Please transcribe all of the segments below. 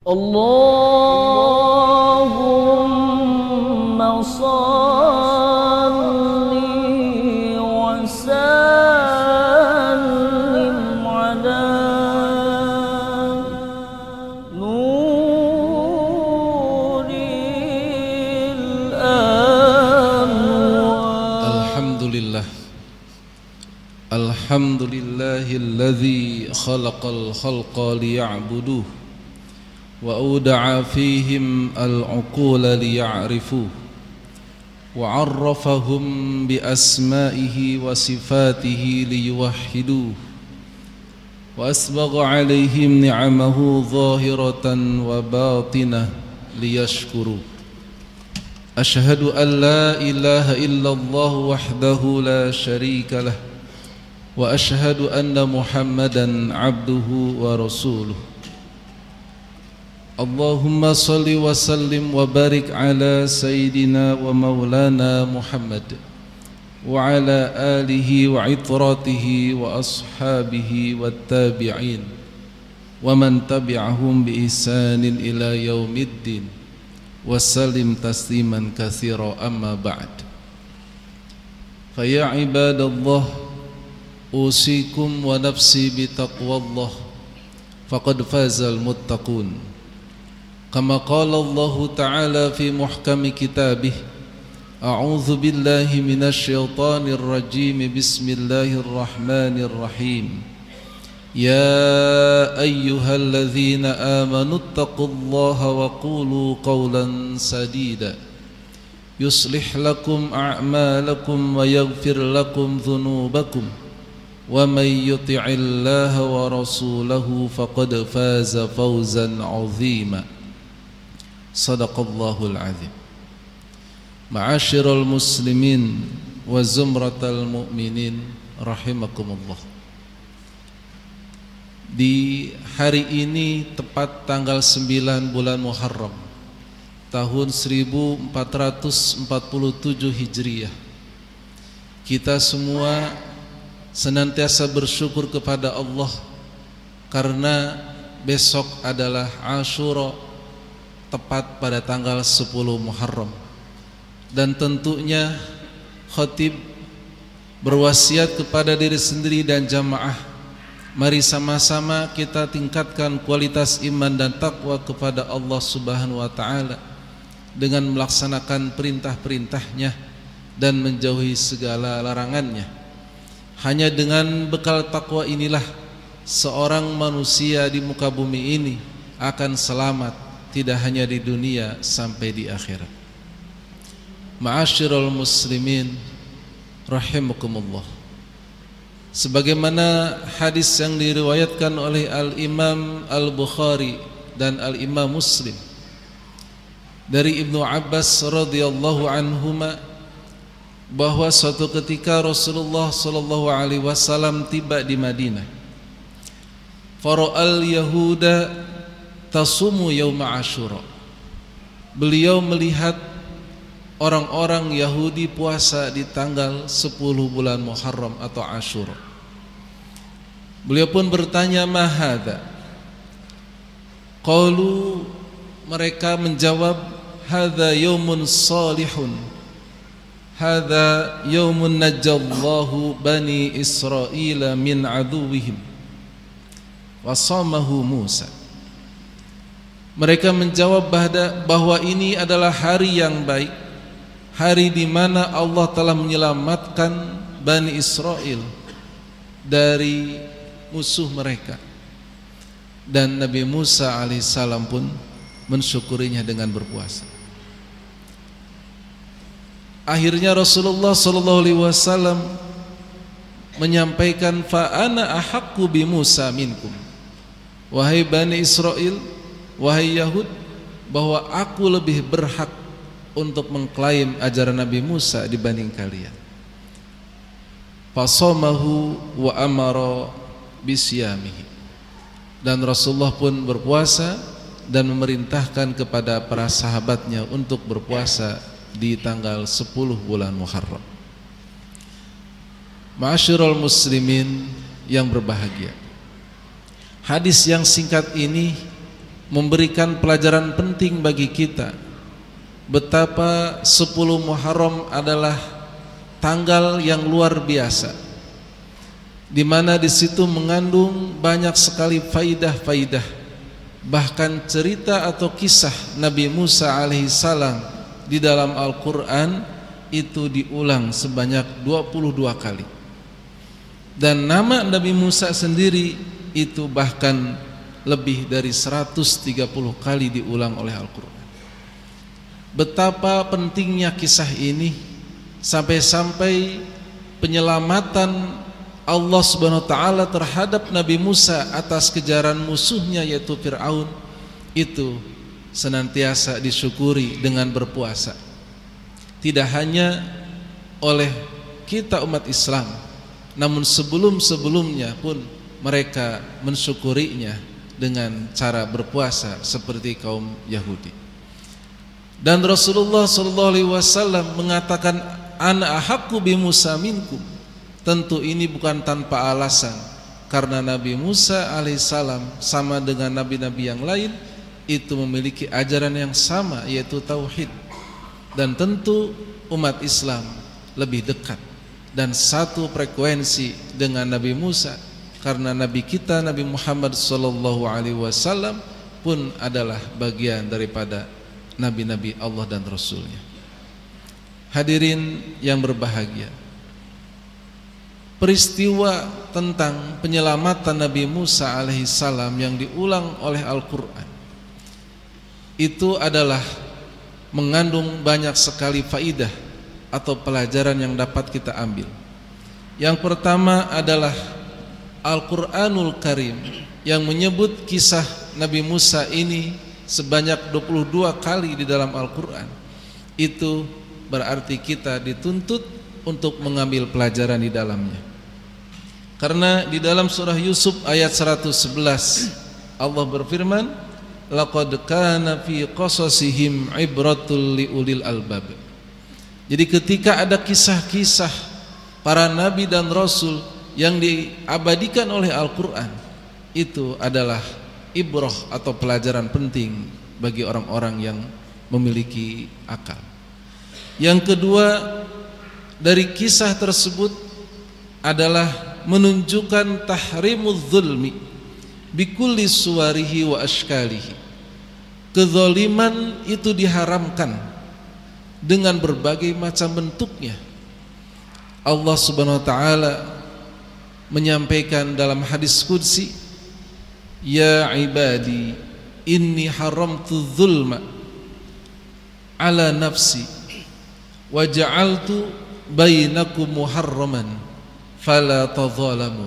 Allahumma salli wa sallim ala nuril anwar. Alhamdulillahilladzi khalaqal khalqa liya'buduh wa awda'a fihim al-uqula liya'rifuh wa 'arrafahum bi asma'ihi wa sifatihi liyuwahhiduh wa asbagha 'alaihim ni'amahu zahiratan wa batinah liyashkuruh. Ashhadu an la ilaha illallah wahdahu la sharika lah wa ashhadu anna Muhammadan abduhu wa rasuluh. Allahumma salli wa sallim wa barik ala sayyidina wa maulana Muhammad wa ala alihi wa itratihi wa ashabihi wa tabi'in wa man tabi'ahum bi ihsanin ila yaumiddin wa sallim tasliman katsira, amma ba'd. Fa ya ibadallah, usikum wa nafsi bi taqwallah faqad fazal muttaqun. Kama qala Allah Ta'ala fi muhkami kitabih, a'udzu billahi minasy syaithanir rajim, bismillahirrahmanirrahim. Ya ayyuhalladzina amanu taqullaha wa qulu qawlan sadida yuslih lakum a'malakum wa yaghfir lakum dhunubakum wa may yuti'illaha wa rasulahu faqad faza fawzan 'azima. Sadaqallahul azim. Ma'asyiral muslimin wa zumratal mu'minin rahimakumullah. Di hari ini tepat tanggal 9 bulan Muharram tahun 1447 Hijriah, kita semua senantiasa bersyukur kepada Allah karena besok adalah Asyura, tepat pada tanggal 10 Muharram. Dan tentunya khatib berwasiat kepada diri sendiri dan jamaah, mari sama-sama kita tingkatkan kualitas iman dan takwa kepada Allah Subhanahu wa Ta'ala dengan melaksanakan perintah-perintahnya dan menjauhi segala larangannya. Hanya dengan bekal takwa inilah seorang manusia di muka bumi ini akan selamat, tidak hanya di dunia sampai di akhirat. Ma'asyiral muslimin rahimakumullah. Sebagaimana hadis yang diriwayatkan oleh Al-Imam Al-Bukhari dan Al-Imam Muslim dari Ibnu Abbas radhiyallahu anhuma, bahwa suatu ketika Rasulullah sallallahu alaihi wasallam tiba di Madinah. Fara'al yahuda tasumu yauma Asyura. Beliau melihat orang-orang Yahudi puasa di tanggal 10 bulan Muharram atau Asyura. Beliau pun bertanya, ma hadza? Qalu, mereka menjawab, hadza yaumun salihun, hadza yaumun najjallahu bani Israila min aduwwihim wa shamahu Musa. Mereka menjawab bahwa ini adalah hari yang baik, hari di mana Allah telah menyelamatkan Bani Israel dari musuh mereka, dan Nabi Musa alaihissalam pun mensyukurinya dengan berpuasa. Akhirnya Rasulullah sallallahu alaihi wasallam menyampaikan, fa ana ahaqqu bi Musa minkum, wahai Bani Israel, wahai Yahud, bahwa aku lebih berhak untuk mengklaim ajaran Nabi Musa dibanding kalian. Fasamahu wa amara bisyamihi. Dan Rasulullah pun berpuasa dan memerintahkan kepada para sahabatnya untuk berpuasa di tanggal 10 bulan Muharram. Ma'asyiral muslimin yang berbahagia, hadis yang singkat ini memberikan pelajaran penting bagi kita betapa 10 Muharram adalah tanggal yang luar biasa, di mana di situ mengandung banyak sekali faidah-faidah, bahkan cerita atau kisah Nabi Musa alaihissalam di dalam Al-Quran itu diulang sebanyak 22 kali. Dan nama Nabi Musa sendiri itu bahkan lebih dari 130 kali diulang oleh Al-Quran. Betapa pentingnya kisah ini, sampai-sampai penyelamatan Allah Subhanahu wa taala terhadap Nabi Musa atas kejaran musuhnya yaitu Fir'aun itu senantiasa disyukuri dengan berpuasa. Tidak hanya oleh kita umat Islam, namun sebelum-sebelumnya pun mereka mensyukurinya dengan cara berpuasa seperti kaum Yahudi. Dan Rasulullah SAW mengatakan, ana ahaqqu bi Musa minkum. Tentu ini bukan tanpa alasan, karena Nabi Musa alaihissalam sama dengan nabi-nabi yang lain itu memiliki ajaran yang sama, yaitu tauhid. Dan tentu umat Islam lebih dekat dan satu frekuensi dengan Nabi Musa, karena Nabi kita Nabi Muhammad SAW pun adalah bagian daripada nabi-nabi Allah dan Rasulnya. Hadirin yang berbahagia, peristiwa tentang penyelamatan Nabi Musa alaihissalam yang diulang oleh Al-Quran itu adalah mengandung banyak sekali faidah atau pelajaran yang dapat kita ambil. Yang pertama adalah Al-Quranul Karim yang menyebut kisah Nabi Musa ini sebanyak 22 kali di dalam Al-Quran. Itu berarti kita dituntut untuk mengambil pelajaran di dalamnya. Karena di dalam surah Yusuf ayat 111 Allah berfirman, laqad kana fi qasasihim ibratul liulil albab. Jadi ketika ada kisah-kisah para nabi dan rasul yang diabadikan oleh Al-Quran, itu adalah ibrah atau pelajaran penting bagi orang-orang yang memiliki akal. Yang kedua dari kisah tersebut adalah menunjukkan tahrimuz zulmi bikulli suwarihi wa ashkalihi. Kezaliman itu diharamkan dengan berbagai macam bentuknya. Allah Subhanahu wa taala menyampaikan dalam hadis qudsi, ya ibadi inni haramtu zulma ala nafsi wa ja'altu bainakum muharraman fala tadzalamu.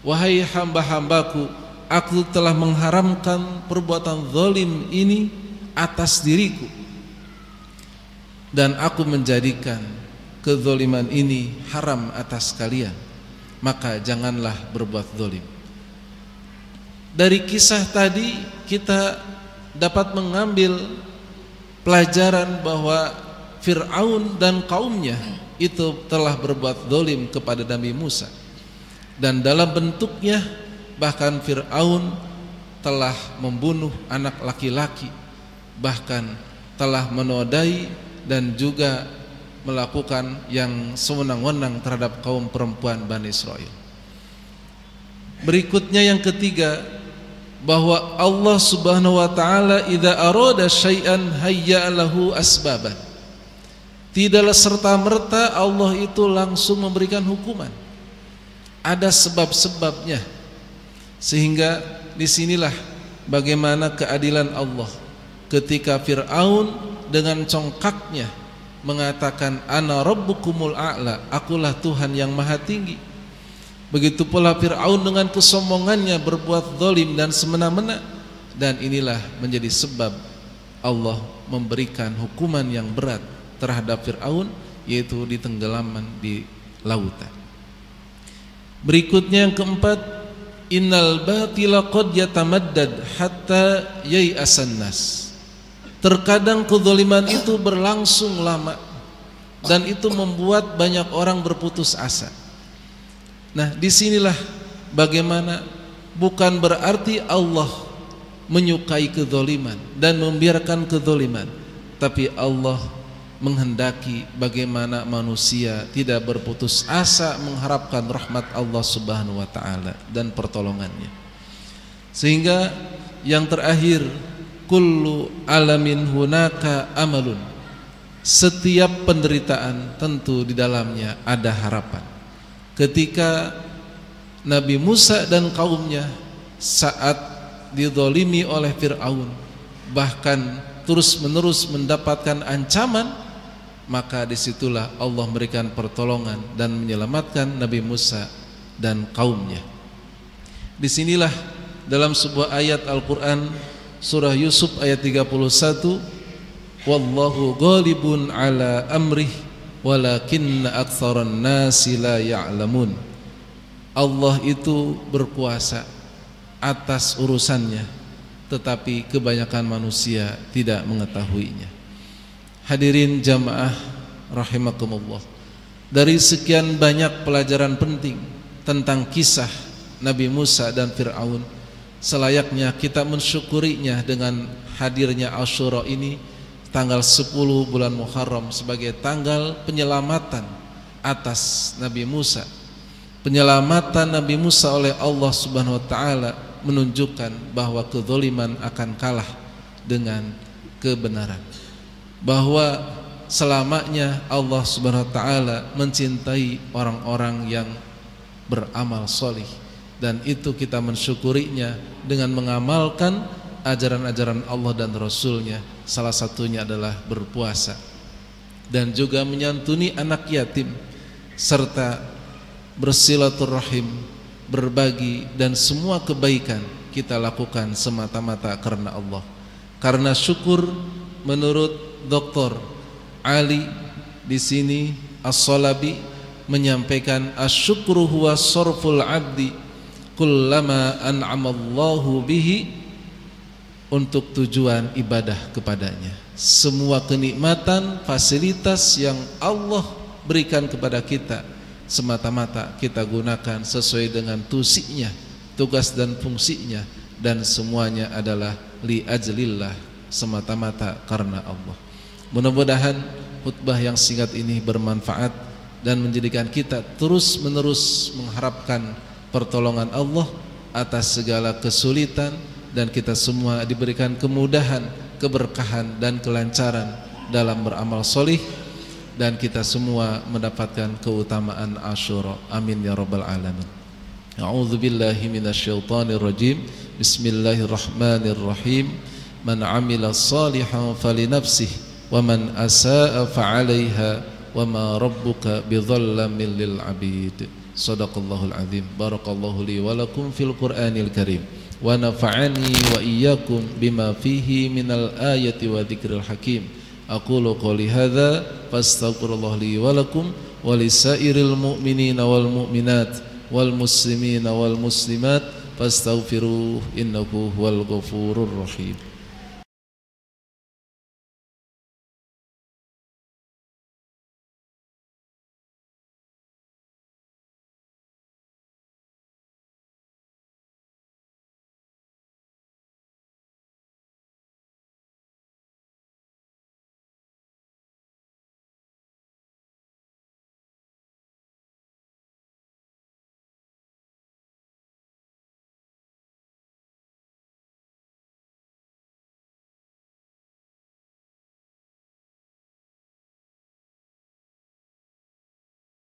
Wahai hamba-hambaku, aku telah mengharamkan perbuatan zalim ini atas diriku, dan aku menjadikan kezaliman ini haram atas kalian, maka janganlah berbuat zalim. Dari kisah tadi kita dapat mengambil pelajaran bahwa Fir'aun dan kaumnya itu telah berbuat zalim kepada Nabi Musa, dan dalam bentuknya bahkan Fir'aun telah membunuh anak laki-laki, bahkan telah menodai dan juga melakukan yang sewenang-wenang terhadap kaum perempuan Bani Israel. Berikutnya yang ketiga, bahwa Allah Subhanahu wa taala idza arada syai'an hayya lahu asbaban. Tidaklah serta-merta Allah itu langsung memberikan hukuman. Ada sebab-sebabnya. Sehingga disinilah bagaimana keadilan Allah ketika Fir'aun dengan congkaknya mengatakan ana rabbukumul a'la, akulah Tuhan yang maha tinggi. Begitu pula Fir'aun dengan kesombongannya berbuat zalim dan semena-mena, dan inilah menjadi sebab Allah memberikan hukuman yang berat terhadap Fir'aun, yaitu ditenggelaman di lautan. Berikutnya yang keempat, innal batila qad yatamaddad hatta yai'asan nas. Terkadang kezaliman itu berlangsung lama dan itu membuat banyak orang berputus asa. Nah, disinilah bagaimana bukan berarti Allah menyukai kezaliman dan membiarkan kezaliman, tapi Allah menghendaki bagaimana manusia tidak berputus asa mengharapkan rahmat Allah Subhanahu wa taala dan pertolongannya. Sehingga yang terakhir, kullu alamin hunaka amalun, setiap penderitaan tentu di dalamnya ada harapan. Ketika Nabi Musa dan kaumnya saat dizalimi oleh Fir'aun, bahkan terus-menerus mendapatkan ancaman, maka disitulah Allah memberikan pertolongan dan menyelamatkan Nabi Musa dan kaumnya. Disinilah dalam sebuah ayat Al-Quran surah Yusuf ayat 31, wallahu ghalibun ala amrih walakinna aktsaran nasi la ya'lamun. Allah itu berkuasa atas urusannya, tetapi kebanyakan manusia tidak mengetahuinya. Hadirin jamaah rahimakumullah, dari sekian banyak pelajaran penting tentang kisah Nabi Musa dan Fir'aun, selayaknya kita mensyukurinya dengan hadirnya Asyura ini, tanggal 10 bulan Muharram, sebagai tanggal penyelamatan atas Nabi Musa. Penyelamatan Nabi Musa oleh Allah Subhanahu wa taala menunjukkan bahwa kezaliman akan kalah dengan kebenaran, bahwa selamanya Allah Subhanahu wa taala mencintai orang-orang yang beramal solih, dan itu kita mensyukurinya dengan mengamalkan ajaran-ajaran Allah dan Rasulnya. Salah satunya adalah berpuasa dan juga menyantuni anak yatim, serta bersilaturahim, berbagi, dan semua kebaikan kita lakukan semata-mata karena Allah. Karena syukur, menurut Dr. Ali di sini As-Salabi menyampaikan, asyukru huwa sarful abdi kullama an'amallahu bihi, untuk tujuan ibadah kepadanya. Semua kenikmatan, fasilitas yang Allah berikan kepada kita, semata-mata kita gunakan sesuai dengan tusinya, tugas dan fungsinya, dan semuanya adalah li ajlillah, semata-mata karena Allah. Mudah-mudahan khutbah yang singkat ini bermanfaat dan menjadikan kita terus-menerus mengharapkan pertolongan Allah atas segala kesulitan, dan kita semua diberikan kemudahan, keberkahan, dan kelancaran dalam beramal solih, dan kita semua mendapatkan keutamaan Asyura. Amin ya rabbal alamin. A'udzu billahi minasyaitonir rajim. Bismillahirrahmanirrahim. Man 'amila shalihan falinafsihi wa man asaa fa'alaiha wa ma rabbuka bidzallamin lil 'abid. Shadaqallahul azim. Barakallahu li wa lakum fil Qur'anil karim. Wa nafa'ani wa iyyakum bima fihi minal ayati wa dzikril hakim. Aqulu qouli hadza fastaghfirullah li wa lakum wa lisairil mu'minina wal mu'minat wal muslimina wal muslimat fastaghfiruhu innahu huwal ghafurur rahim.